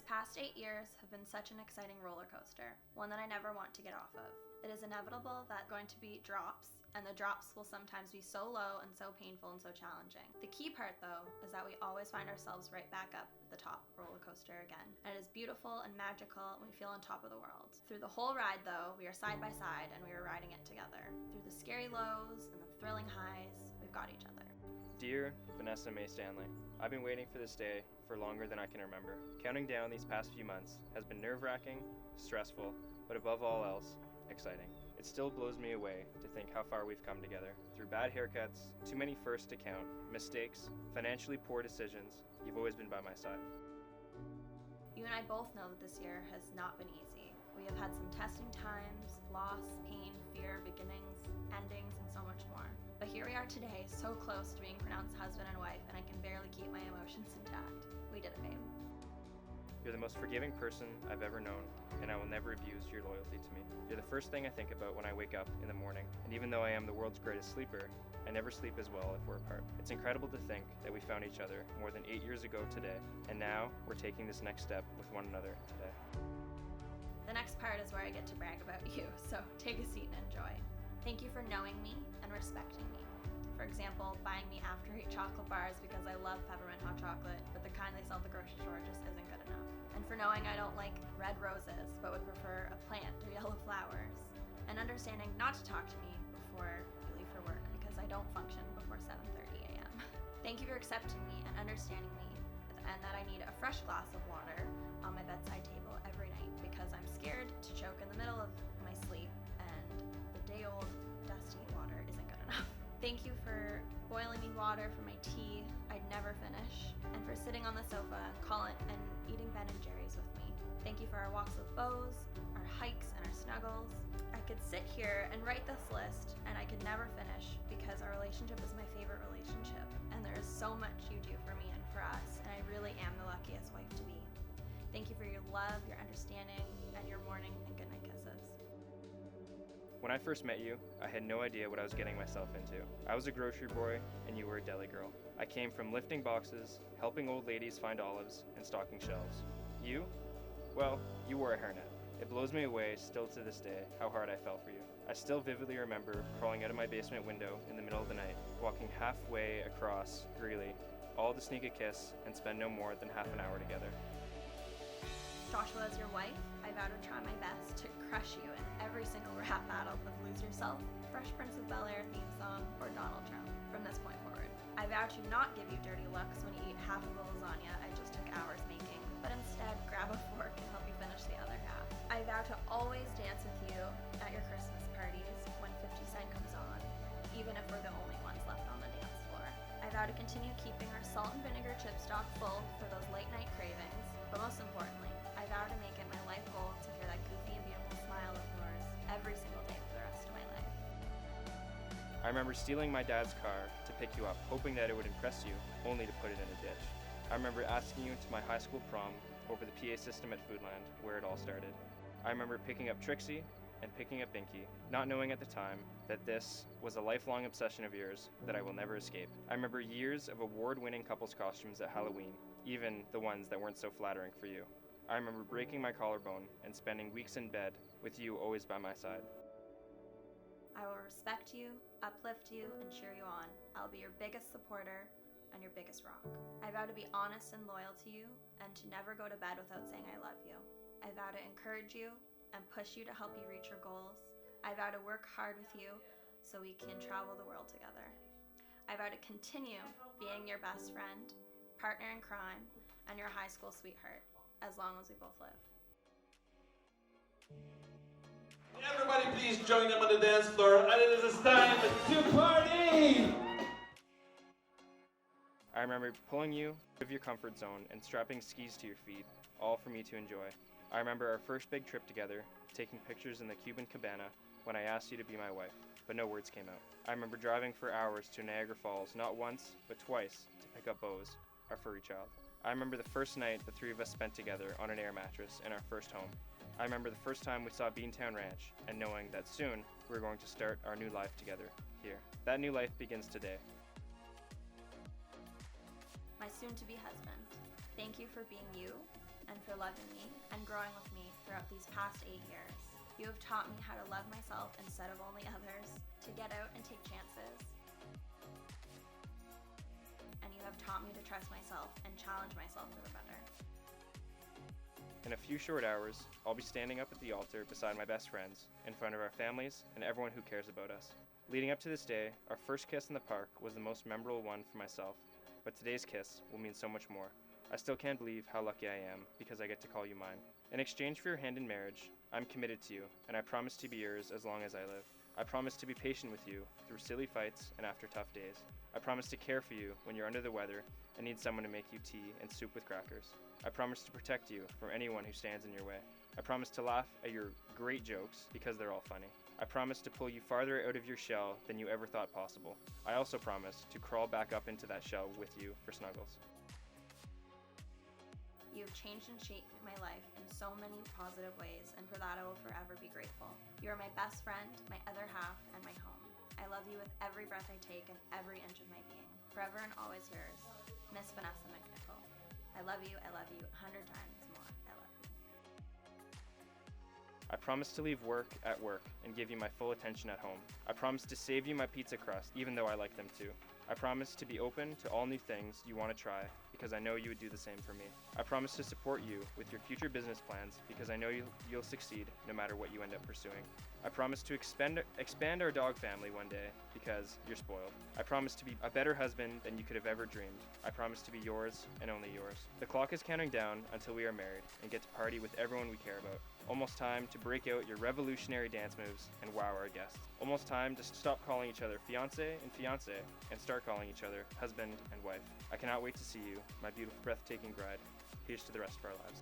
past 8 years have been such an exciting roller coaster, one that I never want to get off of. It is inevitable that going to be drops, and the drops will sometimes be so low and so painful and so challenging. The key part though is that we always find ourselves right back up at the top roller coaster again. And it is beautiful and magical and we feel on top of the world. Through the whole ride though, we are side by side and we are riding it together. Through the scary lows and the thrilling highs, we've got each other. Dear Vanessa May Stanley, I've been waiting for this day for longer than I can remember. Counting down these past few months has been nerve-wracking, stressful, but above all else, exciting. It still blows me away to think how far we've come together. Through bad haircuts, too many firsts to count, mistakes, financially poor decisions, you've always been by my side. You and I both know that this year has not been easy. We have had some testing times, loss, pain, fear, beginnings, endings, and so much more. But here we are today, so close to being pronounced husband and wife, and I can barely keep my emotions intact. We did it, babe. You're the most forgiving person I've ever known, and I will never abuse your loyalty to me. You're the first thing I think about when I wake up in the morning, and even though I am the world's greatest sleeper, I never sleep as well if we're apart. It's incredible to think that we found each other more than 8 years ago today, and now we're taking this next step with one another today. The next part is where I get to brag about you, so take a seat and enjoy. Thank you for knowing me and respecting me. For example, buying me after-eat chocolate bars because I love peppermint hot chocolate, but the kind they sell at the grocery store just isn't good enough. And for knowing I don't like red roses, but would prefer a plant or yellow flowers. And understanding not to talk to me before you leave for work because I don't function before 7:30 a.m. Thank you for accepting me and understanding me, and that I need a fresh glass of water on my bedside table every night because I'm scared to choke in the middle of my sleep and the day-old dusty water isn't good enough. Thank you for boiling me water for my tea I'd never finish, and for sitting on the sofa and eating Ben and Jerry's with me. Thank you for our walks with Bose, our hikes and our snuggles. I could sit here and write this list and I could never finish because our relationship is my favorite relationship, and there is so much you do for me and for us, and I really am the luckiest wife to be. Thank you for your love, your understanding, and your morning and goodnight kisses. When I first met you, I had no idea what I was getting myself into. I was a grocery boy, and you were a deli girl. I came from lifting boxes, helping old ladies find olives, and stocking shelves. You? Well, you wore a hairnet. It blows me away, still to this day, how hard I fell for you. I still vividly remember crawling out of my basement window in the middle of the night, walking halfway across Greeley, all to sneak a kiss and spend no more than half an hour together. Joshua, as your wife, I vow to try my best to crush you in every single rap battle of Lose Yourself, Fresh Prince of Bel-Air theme song, or Donald Trump from this point forward. I vow to not give you dirty looks when you eat half of the lasagna I just took hours making, but instead grab a fork and help you finish the other half. I vow to always dance with you at your Christmas parties when 50 Cent comes on, even if we're the only ones left on the dance floor. I vow to continue keeping our salt and vinegar chip stock full for those late night cravings, but most importantly, I vow to make it my life goal to hear that goofy and beautiful smile of yours every single day for the rest of my life. I remember stealing my dad's car to pick you up, hoping that it would impress you, only to put it in a ditch. I remember asking you to my high school prom over the PA system at Foodland, where it all started. I remember picking up Trixie and picking up Binky, not knowing at the time that this was a lifelong obsession of yours that I will never escape. I remember years of award-winning couples costumes at Halloween, even the ones that weren't so flattering for you. I remember breaking my collarbone and spending weeks in bed with you always by my side. I will respect you, uplift you, and cheer you on. I'll be your biggest supporter and your biggest rock. I vow to be honest and loyal to you and to never go to bed without saying I love you. I vow to encourage you and push you to help you reach your goals. I vow to work hard with you so we can travel the world together. I vow to continue being your best friend, partner in crime, and your high school sweetheart, as long as we both live. Everybody please join them on the dance floor, and it is time to party! I remember pulling you out of your comfort zone and strapping skis to your feet, all for me to enjoy. I remember our first big trip together, taking pictures in the Cuban cabana when I asked you to be my wife, but no words came out. I remember driving for hours to Niagara Falls, not once, but twice, to pick up Bose, our furry child. I remember the first night the three of us spent together on an air mattress in our first home. I remember the first time we saw Beantown Ranch and knowing that soon we were going to start our new life together here. That new life begins today. My soon-to-be husband, thank you for being you, and for loving me and growing with me throughout these past 8 years. You have taught me how to love myself instead of only others, to get out and take chances. And you have taught me to trust myself and challenge myself for the better. In a few short hours, I'll be standing up at the altar beside my best friends, in front of our families and everyone who cares about us. Leading up to this day, our first kiss in the park was the most memorable one for myself, but today's kiss will mean so much more. I still can't believe how lucky I am because I get to call you mine. In exchange for your hand in marriage, I'm committed to you, and I promise to be yours as long as I live. I promise to be patient with you through silly fights and after tough days. I promise to care for you when you're under the weather and need someone to make you tea and soup with crackers. I promise to protect you from anyone who stands in your way. I promise to laugh at your great jokes because they're all funny. I promise to pull you farther out of your shell than you ever thought possible. I also promise to crawl back up into that shell with you for snuggles. You have changed and shaped my life in so many positive ways, and for that I will forever be grateful. You are my best friend, my other half, and my home. I love you with every breath I take and every inch of my being. Forever and always yours, Miss Vanessa McNicoll. I love you 100 times more. I love you. I promise to leave work at work and give you my full attention at home. I promise to save you my pizza crust, even though I like them too. I promise to be open to all new things you want to try, because I know you would do the same for me. I promise to support you with your future business plans, because I know you'll succeed no matter what you end up pursuing. I promise to expand our dog family one day, because you're spoiled. I promise to be a better husband than you could have ever dreamed. I promise to be yours and only yours. The clock is counting down until we are married and get to party with everyone we care about. Almost time to break out your revolutionary dance moves and wow our guests. Almost time to stop calling each other fiancé and fiancée and start calling each other husband and wife. I cannot wait to see you, my beautiful, breathtaking bride. Here's to the rest of our lives.